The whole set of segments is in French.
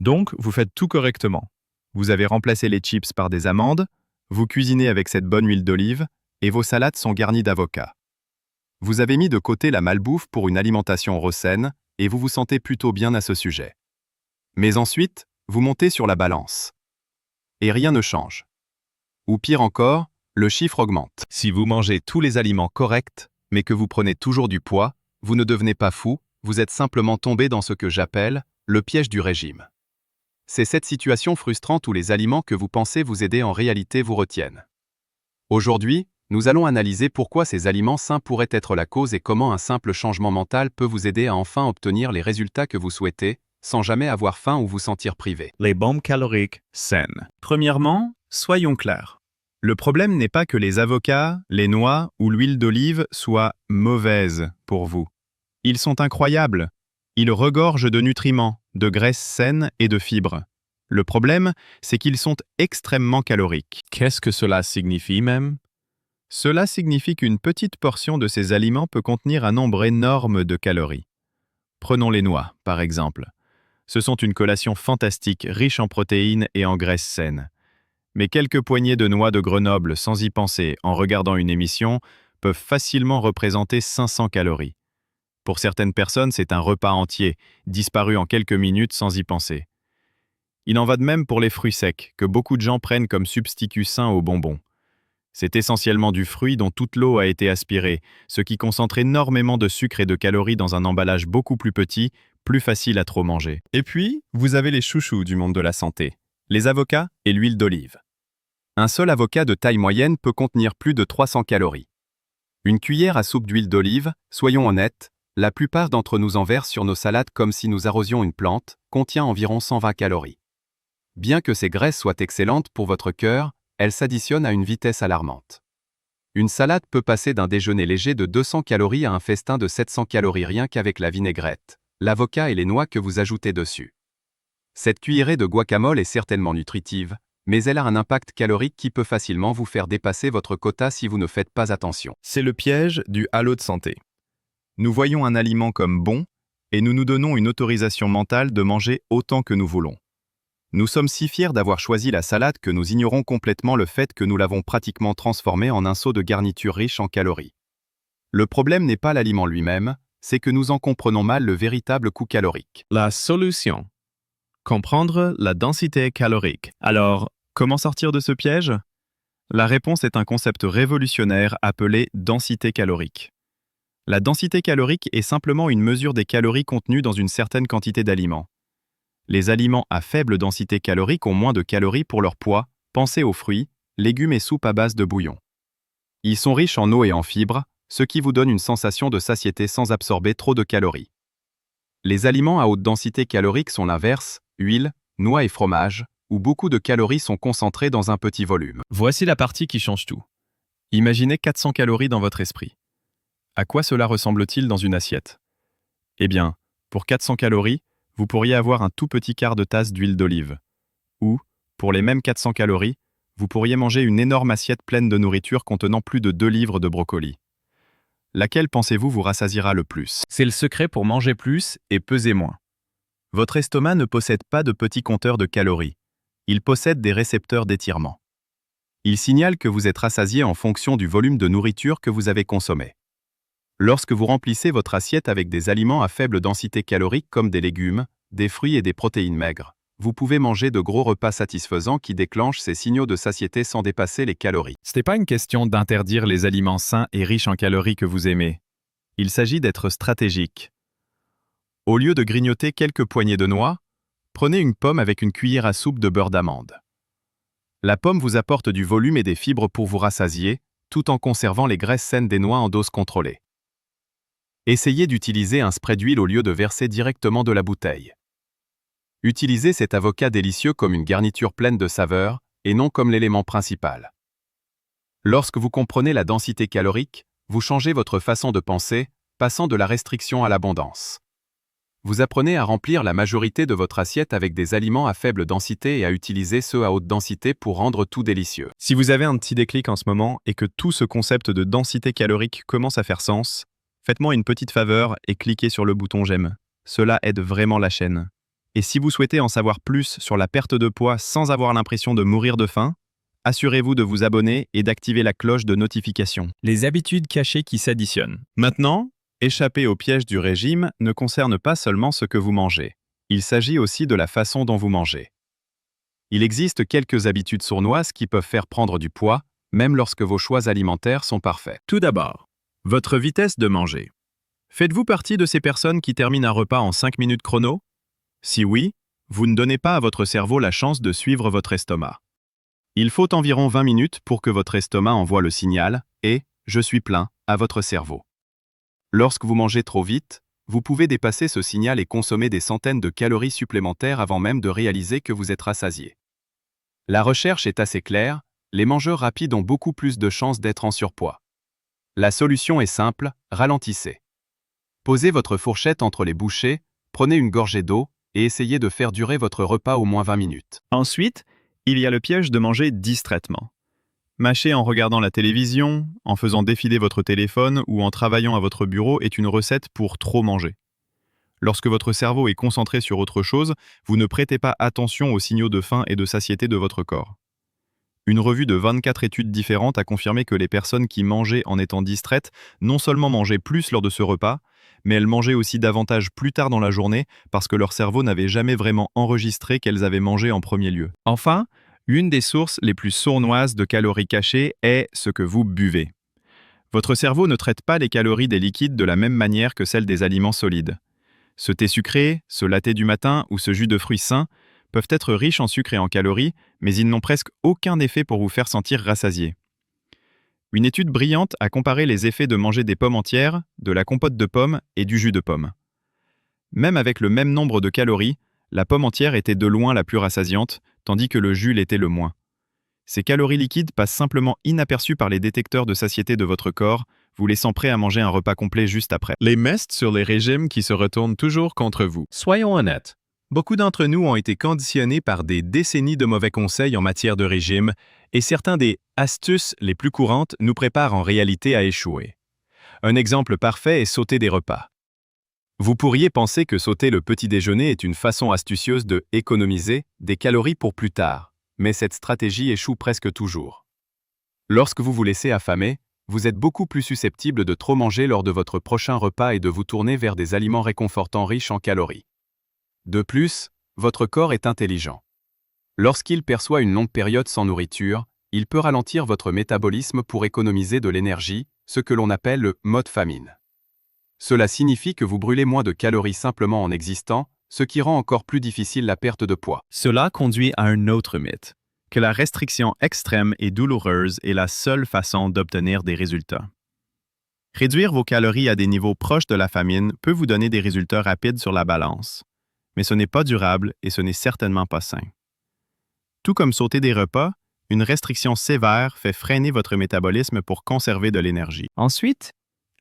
Donc, vous faites tout correctement. Vous avez remplacé les chips par des amandes, vous cuisinez avec cette bonne huile d'olive, et vos salades sont garnies d'avocats. Vous avez mis de côté la malbouffe pour une alimentation saine, et vous vous sentez plutôt bien à ce sujet. Mais ensuite, vous montez sur la balance. Et rien ne change. Ou pire encore, le chiffre augmente. Si vous mangez tous les aliments corrects, mais que vous prenez toujours du poids, vous ne devenez pas fou, vous êtes simplement tombé dans ce que j'appelle le piège du régime. C'est cette situation frustrante où les aliments que vous pensez vous aider en réalité vous retiennent. Aujourd'hui, nous allons analyser pourquoi ces aliments sains pourraient être la cause et comment un simple changement mental peut vous aider à enfin obtenir les résultats que vous souhaitez, sans jamais avoir faim ou vous sentir privé. Les bombes caloriques saines. Premièrement, soyons clairs. Le problème n'est pas que les avocats, les noix ou l'huile d'olive soient mauvaises pour vous. Ils sont incroyables. Ils regorgent de nutriments, de graisses saines et de fibres. Le problème, c'est qu'ils sont extrêmement caloriques. Qu'est-ce que cela signifie même? Cela signifie qu'une petite portion de ces aliments peut contenir un nombre énorme de calories. Prenons les noix, par exemple. Ce sont une collation fantastique, riche en protéines et en graisses saines. Mais quelques poignées de noix de Grenoble, sans y penser, en regardant une émission, peuvent facilement représenter 500 calories. Pour certaines personnes, c'est un repas entier, disparu en quelques minutes sans y penser. Il en va de même pour les fruits secs, que beaucoup de gens prennent comme substitut sain aux bonbons. C'est essentiellement du fruit dont toute l'eau a été aspirée, ce qui concentre énormément de sucre et de calories dans un emballage beaucoup plus petit, plus facile à trop manger. Et puis, vous avez les chouchous du monde de la santé, les avocats et l'huile d'olive. Un seul avocat de taille moyenne peut contenir plus de 300 calories. Une cuillère à soupe d'huile d'olive, soyons honnêtes, la plupart d'entre nous en versent sur nos salades comme si nous arrosions une plante, contient environ 120 calories. Bien que ces graisses soient excellentes pour votre cœur, elles s'additionnent à une vitesse alarmante. Une salade peut passer d'un déjeuner léger de 200 calories à un festin de 700 calories rien qu'avec la vinaigrette, l'avocat et les noix que vous ajoutez dessus. Cette cuillerée de guacamole est certainement nutritive, mais elle a un impact calorique qui peut facilement vous faire dépasser votre quota si vous ne faites pas attention. C'est le piège du halo de santé. Nous voyons un aliment comme bon, et nous nous donnons une autorisation mentale de manger autant que nous voulons. Nous sommes si fiers d'avoir choisi la salade que nous ignorons complètement le fait que nous l'avons pratiquement transformée en un seau de garniture riche en calories. Le problème n'est pas l'aliment lui-même, c'est que nous en comprenons mal le véritable coût calorique. La solution. Comprendre la densité calorique. Alors, comment sortir de ce piège? La réponse est un concept révolutionnaire appelé densité calorique. La densité calorique est simplement une mesure des calories contenues dans une certaine quantité d'aliments. Les aliments à faible densité calorique ont moins de calories pour leur poids, pensez aux fruits, légumes et soupes à base de bouillon. Ils sont riches en eau et en fibres, ce qui vous donne une sensation de satiété sans absorber trop de calories. Les aliments à haute densité calorique sont l'inverse, huile, noix et fromage, où beaucoup de calories sont concentrées dans un petit volume. Voici la partie qui change tout. Imaginez 400 calories dans votre esprit. À quoi cela ressemble-t-il dans une assiette? Eh bien, pour 400 calories, vous pourriez avoir un tout petit quart de tasse d'huile d'olive. Ou, pour les mêmes 400 calories, vous pourriez manger une énorme assiette pleine de nourriture contenant plus de 2 livres de brocoli. Laquelle pensez-vous vous rassasiera le plus? C'est le secret pour manger plus et peser moins. Votre estomac ne possède pas de petits compteurs de calories. Il possède des récepteurs d'étirement. Il signale que vous êtes rassasié en fonction du volume de nourriture que vous avez consommé. Lorsque vous remplissez votre assiette avec des aliments à faible densité calorique comme des légumes, des fruits et des protéines maigres, vous pouvez manger de gros repas satisfaisants qui déclenchent ces signaux de satiété sans dépasser les calories. Ce n'est pas une question d'interdire les aliments sains et riches en calories que vous aimez. Il s'agit d'être stratégique. Au lieu de grignoter quelques poignées de noix, prenez une pomme avec une cuillère à soupe de beurre d'amande. La pomme vous apporte du volume et des fibres pour vous rassasier, tout en conservant les graisses saines des noix en dose contrôlée. Essayez d'utiliser un spray d'huile au lieu de verser directement de la bouteille. Utilisez cet avocat délicieux comme une garniture pleine de saveurs, et non comme l'élément principal. Lorsque vous comprenez la densité calorique, vous changez votre façon de penser, passant de la restriction à l'abondance. Vous apprenez à remplir la majorité de votre assiette avec des aliments à faible densité et à utiliser ceux à haute densité pour rendre tout délicieux. Si vous avez un petit déclic en ce moment et que tout ce concept de densité calorique commence à faire sens, faites-moi une petite faveur et cliquez sur le bouton j'aime. Cela aide vraiment la chaîne. Et si vous souhaitez en savoir plus sur la perte de poids sans avoir l'impression de mourir de faim, assurez-vous de vous abonner et d'activer la cloche de notification. Les habitudes cachées qui s'additionnent. Maintenant, échapper au piège du régime ne concerne pas seulement ce que vous mangez. Il s'agit aussi de la façon dont vous mangez. Il existe quelques habitudes sournoises qui peuvent faire prendre du poids, même lorsque vos choix alimentaires sont parfaits. Tout d'abord, votre vitesse de manger. Faites-vous partie de ces personnes qui terminent un repas en 5 minutes chrono? Si oui, vous ne donnez pas à votre cerveau la chance de suivre votre estomac. Il faut environ 20 minutes pour que votre estomac envoie le signal et « je suis plein » à votre cerveau. Lorsque vous mangez trop vite, vous pouvez dépasser ce signal et consommer des centaines de calories supplémentaires avant même de réaliser que vous êtes rassasié. La recherche est assez claire, les mangeurs rapides ont beaucoup plus de chances d'être en surpoids. La solution est simple, ralentissez. Posez votre fourchette entre les bouchées, prenez une gorgée d'eau et essayez de faire durer votre repas au moins 20 minutes. Ensuite, il y a le piège de manger distraitement. Mâcher en regardant la télévision, en faisant défiler votre téléphone ou en travaillant à votre bureau est une recette pour trop manger. Lorsque votre cerveau est concentré sur autre chose, vous ne prêtez pas attention aux signaux de faim et de satiété de votre corps. Une revue de 24 études différentes a confirmé que les personnes qui mangeaient en étant distraites non seulement mangeaient plus lors de ce repas, mais elles mangeaient aussi davantage plus tard dans la journée parce que leur cerveau n'avait jamais vraiment enregistré qu'elles avaient mangé en premier lieu. Enfin, une des sources les plus sournoises de calories cachées est ce que vous buvez. Votre cerveau ne traite pas les calories des liquides de la même manière que celles des aliments solides. Ce thé sucré, ce latte du matin ou ce jus de fruits sains peuvent être riches en sucre et en calories, mais ils n'ont presque aucun effet pour vous faire sentir rassasié. Une étude brillante a comparé les effets de manger des pommes entières, de la compote de pommes et du jus de pomme. Même avec le même nombre de calories, la pomme entière était de loin la plus rassasiante, tandis que le jus l'était le moins. Ces calories liquides passent simplement inaperçues par les détecteurs de satiété de votre corps, vous laissant prêt à manger un repas complet juste après. Les mestes sur les régimes qui se retournent toujours contre vous. Soyons honnêtes. Beaucoup d'entre nous ont été conditionnés par des décennies de mauvais conseils en matière de régime, et certains des astuces les plus courantes nous préparent en réalité à échouer. Un exemple parfait est sauter des repas. Vous pourriez penser que sauter le petit déjeuner est une façon astucieuse de économiser des calories pour plus tard, mais cette stratégie échoue presque toujours. Lorsque vous vous laissez affamer, vous êtes beaucoup plus susceptible de trop manger lors de votre prochain repas et de vous tourner vers des aliments réconfortants riches en calories. De plus, votre corps est intelligent. Lorsqu'il perçoit une longue période sans nourriture, il peut ralentir votre métabolisme pour économiser de l'énergie, ce que l'on appelle le mode famine. Cela signifie que vous brûlez moins de calories simplement en existant, ce qui rend encore plus difficile la perte de poids. Cela conduit à un autre mythe, que la restriction extrême et douloureuse est la seule façon d'obtenir des résultats. Réduire vos calories à des niveaux proches de la famine peut vous donner des résultats rapides sur la balance, mais ce n'est pas durable et ce n'est certainement pas sain. Tout comme sauter des repas, une restriction sévère fait freiner votre métabolisme pour conserver de l'énergie. Ensuite,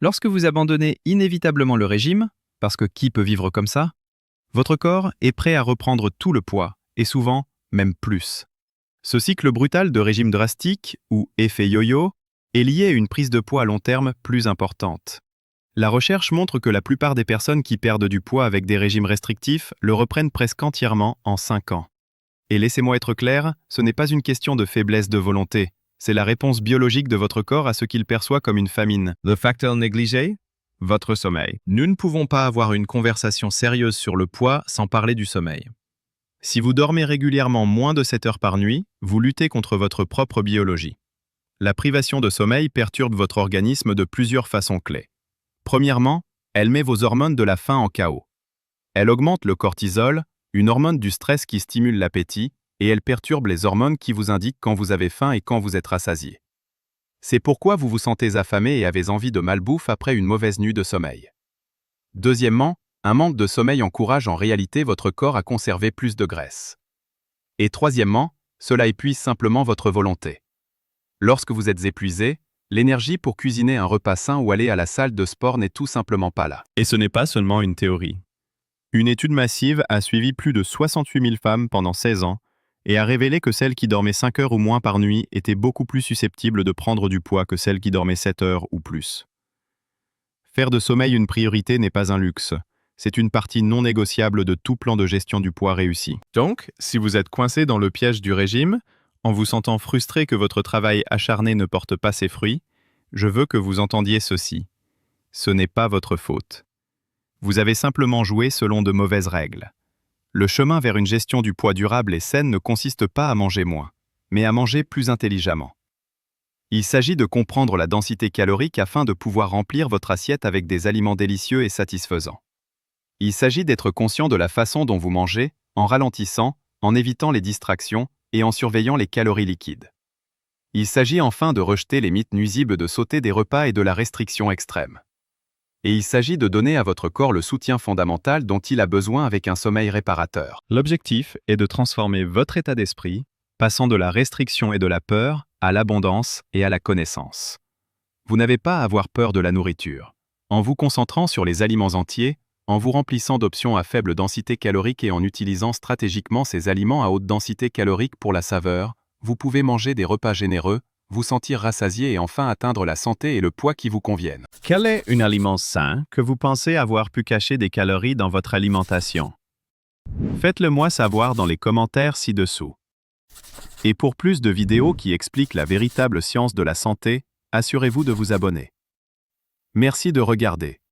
lorsque vous abandonnez inévitablement le régime, parce que qui peut vivre comme ça, votre corps est prêt à reprendre tout le poids, et souvent même plus. Ce cycle brutal de régime drastique, ou effet yo-yo, est lié à une prise de poids à long terme plus importante. La recherche montre que la plupart des personnes qui perdent du poids avec des régimes restrictifs le reprennent presque entièrement en 5 ans. Et laissez-moi être clair, ce n'est pas une question de faiblesse de volonté, c'est la réponse biologique de votre corps à ce qu'il perçoit comme une famine. Le facteur négligé? Votre sommeil. Nous ne pouvons pas avoir une conversation sérieuse sur le poids sans parler du sommeil. Si vous dormez régulièrement moins de 7 heures par nuit, vous luttez contre votre propre biologie. La privation de sommeil perturbe votre organisme de plusieurs façons clés. Premièrement, elle met vos hormones de la faim en chaos. Elle augmente le cortisol, une hormone du stress qui stimule l'appétit, et elle perturbe les hormones qui vous indiquent quand vous avez faim et quand vous êtes rassasié. C'est pourquoi vous vous sentez affamé et avez envie de malbouffe après une mauvaise nuit de sommeil. Deuxièmement, un manque de sommeil encourage en réalité votre corps à conserver plus de graisse. Et troisièmement, cela épuise simplement votre volonté. Lorsque vous êtes épuisé, l'énergie pour cuisiner un repas sain ou aller à la salle de sport n'est tout simplement pas là. Et ce n'est pas seulement une théorie. Une étude massive a suivi plus de 68 000 femmes pendant 16 ans et a révélé que celles qui dormaient 5 heures ou moins par nuit étaient beaucoup plus susceptibles de prendre du poids que celles qui dormaient 7 heures ou plus. Faire de sommeil une priorité n'est pas un luxe, C'est une partie non négociable de tout plan de gestion du poids réussi. Donc, si vous êtes coincé dans le piège du régime, en vous sentant frustré que votre travail acharné ne porte pas ses fruits, je veux que vous entendiez ceci. Ce n'est pas votre faute. Vous avez simplement joué selon de mauvaises règles. Le chemin vers une gestion du poids durable et saine ne consiste pas à manger moins, mais à manger plus intelligemment. Il s'agit de comprendre la densité calorique afin de pouvoir remplir votre assiette avec des aliments délicieux et satisfaisants. Il s'agit d'être conscient de la façon dont vous mangez, en ralentissant, en évitant les distractions et en surveillant les calories liquides. Il s'agit enfin de rejeter les mythes nuisibles de sauter des repas et de la restriction extrême. Et il s'agit de donner à votre corps le soutien fondamental dont il a besoin avec un sommeil réparateur. L'objectif est de transformer votre état d'esprit, passant de la restriction et de la peur à l'abondance et à la connaissance. Vous n'avez pas à avoir peur de la nourriture. En vous concentrant sur les aliments entiers, en vous remplissant d'options à faible densité calorique et en utilisant stratégiquement ces aliments à haute densité calorique pour la saveur, vous pouvez manger des repas généreux, vous sentir rassasié et enfin atteindre la santé et le poids qui vous conviennent. Quel est un aliment sain que vous pensez avoir pu cacher des calories dans votre alimentation? Faites-le moi savoir dans les commentaires ci-dessous. Et pour plus de vidéos qui expliquent la véritable science de la santé, assurez-vous de vous abonner. Merci de regarder.